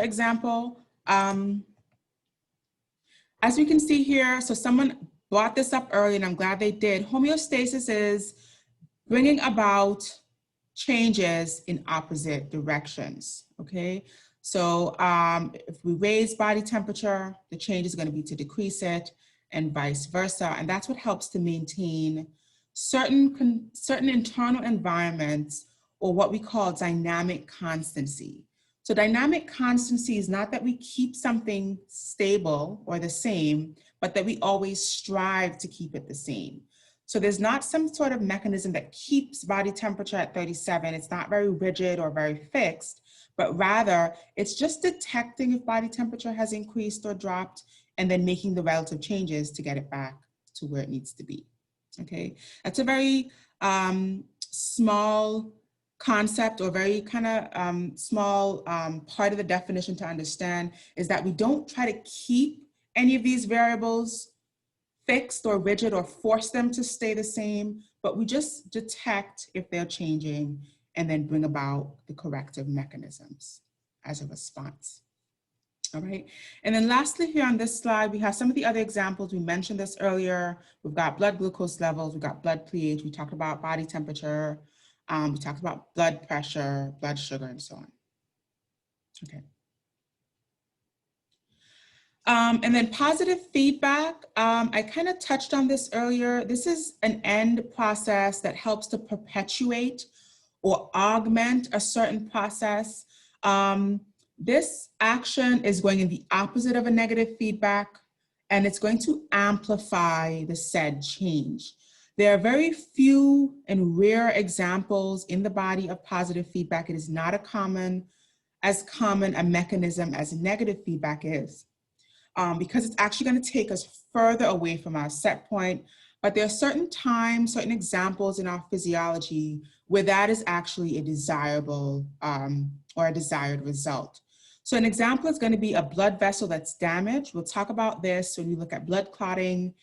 example. As we can see here, so someone brought this up early and I'm glad they did. Homeostasis is bringing about changes in opposite directions, okay? So if we raise body temperature, the change is going to be to decrease it and vice versa. And that's what helps to maintain certain internal environments, or what we call dynamic constancy. So dynamic constancy is not that we keep something stable or the same, but that we always strive to keep it the same. So there's not some sort of mechanism that keeps body temperature at 37. It's not very rigid or very fixed, but rather it's just detecting if body temperature has increased or dropped and then making the relative changes to get it back to where it needs to be, okay? That's a very small concept, or very kind of small part of the definition to understand, is that we don't try to keep any of these variables fixed or rigid or force them to stay the same, but we just detect if they're changing and then bring about the corrective mechanisms as a response. All right, and then lastly here on this slide, we have some of the other examples. We mentioned this earlier. We've got blood glucose levels, we've got blood pH, we talked about body temperature, we talked about blood pressure, blood sugar, and so on. Okay. And then positive feedback, I kind of touched on this earlier. This is an end process that helps to perpetuate or augment a certain process. This action is going in the opposite of a negative feedback, and it's going to amplify the said change. There are very few and rare examples in the body of positive feedback. It is not as common a mechanism as negative feedback is, because it's actually going to take us further away from our set point. But there are certain times, certain examples in our physiology where that is actually a desirable or a desired result. So an example is going to be a blood vessel that's damaged. We'll talk about this when we look at blood clotting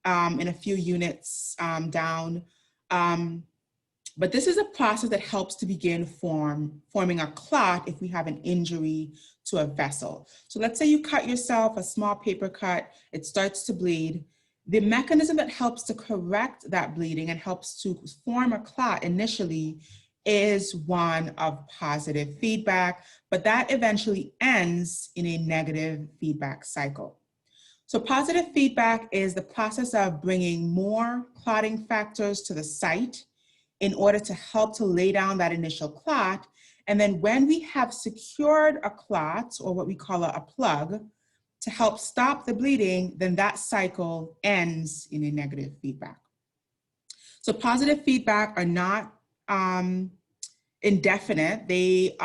in a few units down. But this is a process that helps to begin forming a clot if we have an injury to a vessel. So let's say you cut yourself, a small paper cut, it starts to bleed. The mechanism that helps to correct that bleeding and helps to form a clot initially is one of positive feedback, but that eventually ends in a negative feedback cycle. So positive feedback is the process of bringing more clotting factors to the site in order to help to lay down that initial clot. And then when we have secured a clot, or what we call a plug, to help stop the bleeding, then that cycle ends in a negative feedback. So positive feedback are not indefinite. They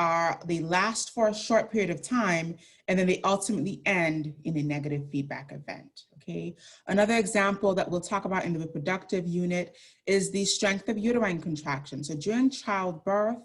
last for a short period of time, and then they ultimately end in a negative feedback event, okay? Another example that we'll talk about in the reproductive unit is the strength of uterine contraction. So during childbirth,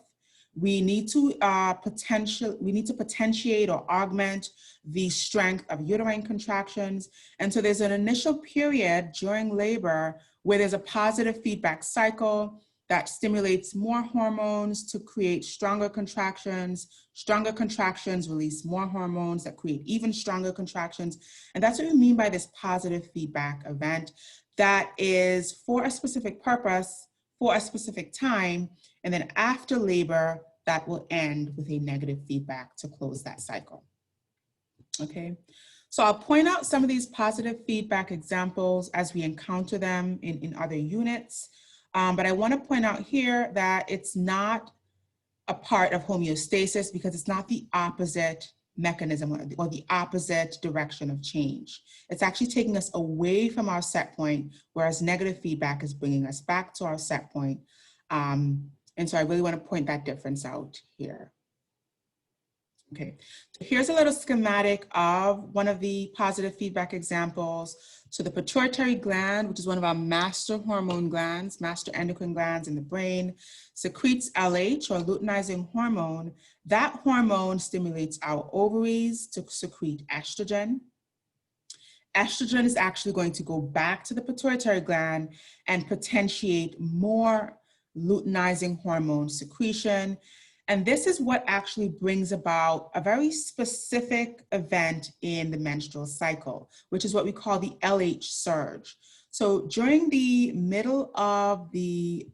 we need to potentiate or augment the strength of uterine contractions. And so there's an initial period during labor where there's a positive feedback cycle that stimulates more hormones to create stronger contractions. Stronger contractions release more hormones that create even stronger contractions. And that's what we mean by this positive feedback event that is for a specific purpose, for a specific time, and then after labor, that will end with a negative feedback to close that cycle. Okay, so I'll point out some of these positive feedback examples as we encounter them in other units. But I want to point out here that it's not a part of homeostasis because it's not the opposite mechanism or the opposite direction of change. It's actually taking us away from our set point, whereas negative feedback is bringing us back to our set point. And so I really want to point that difference out here. Okay, so here's a little schematic of one of the positive feedback examples. So the pituitary gland, which is one of our master hormone glands, master endocrine glands in the brain, secretes LH, or luteinizing hormone. That hormone stimulates our ovaries to secrete estrogen. Estrogen is actually going to go back to the pituitary gland and potentiate more luteinizing hormone secretion. And this is what actually brings about a very specific event in the menstrual cycle, which is what we call the LH surge. So during the middle of the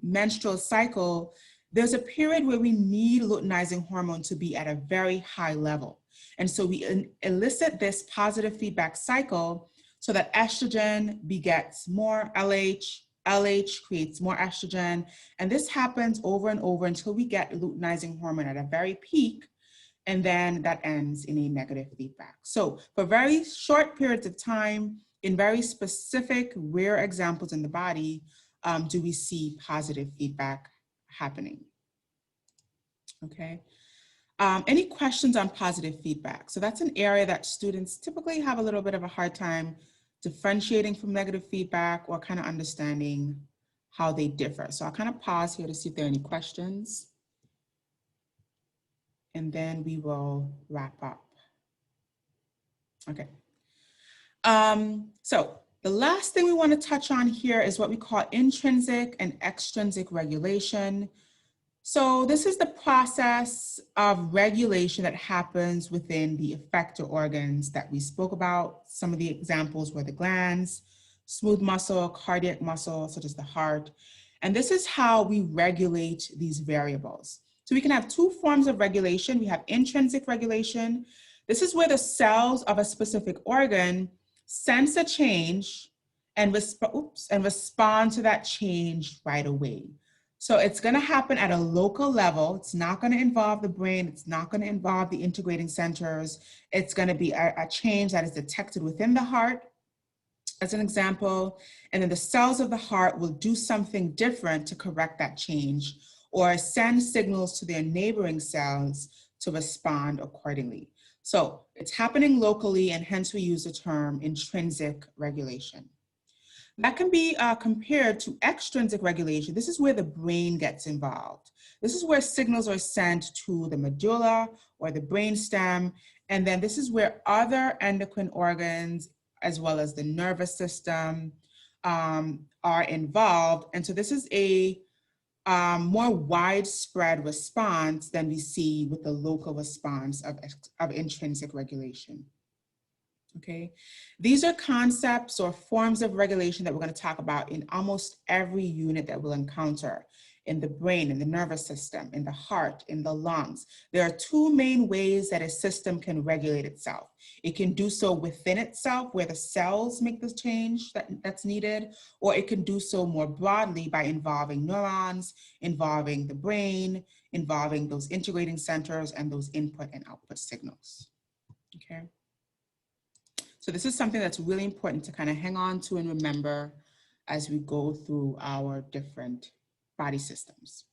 menstrual cycle, there's a period where we need luteinizing hormone to be at a very high level. And so we elicit this positive feedback cycle so that estrogen begets more LH, LH creates more estrogen, and this happens over and over until we get luteinizing hormone at a very peak, and then that ends in a negative feedback. So for very short periods of time, in very specific rare examples in the body, do we see positive feedback happening? Okay. Any questions on positive feedback? So that's an area that students typically have a little bit of a hard time differentiating from negative feedback or kind of understanding how they differ. So I'll kind of pause here to see if there are any questions. And then we will wrap up. Okay. So the last thing we want to touch on here is what we call intrinsic and extrinsic regulation. So this is the process of regulation that happens within the effector organs that we spoke about. Some of the examples were the glands, smooth muscle, cardiac muscle, such as the heart. And this is how we regulate these variables. So we can have two forms of regulation. We have intrinsic regulation. This is where the cells of a specific organ sense a change and respond to that change right away. So it's going to happen at a local level. It's not going to involve the brain. It's not going to involve the integrating centers. It's going to be a change that is detected within the heart, as an example. And then the cells of the heart will do something different to correct that change or send signals to their neighboring cells to respond accordingly. So it's happening locally, and hence we use the term intrinsic regulation. That can be compared to extrinsic regulation. This is where the brain gets involved. This is where signals are sent to the medulla or the brainstem. And then this is where other endocrine organs, as well as the nervous system, are involved. And so this is a more widespread response than we see with the local response of intrinsic regulation. Okay, these are concepts or forms of regulation that we're going to talk about in almost every unit that we'll encounter in the brain, in the nervous system, in the heart, in the lungs. There are two main ways that a system can regulate itself. It can do so within itself, where the cells make the change that's needed, or it can do so more broadly by involving neurons, involving the brain, involving those integrating centers and those input and output signals. Okay. So this is something that's really important to kind of hang on to and remember as we go through our different body systems.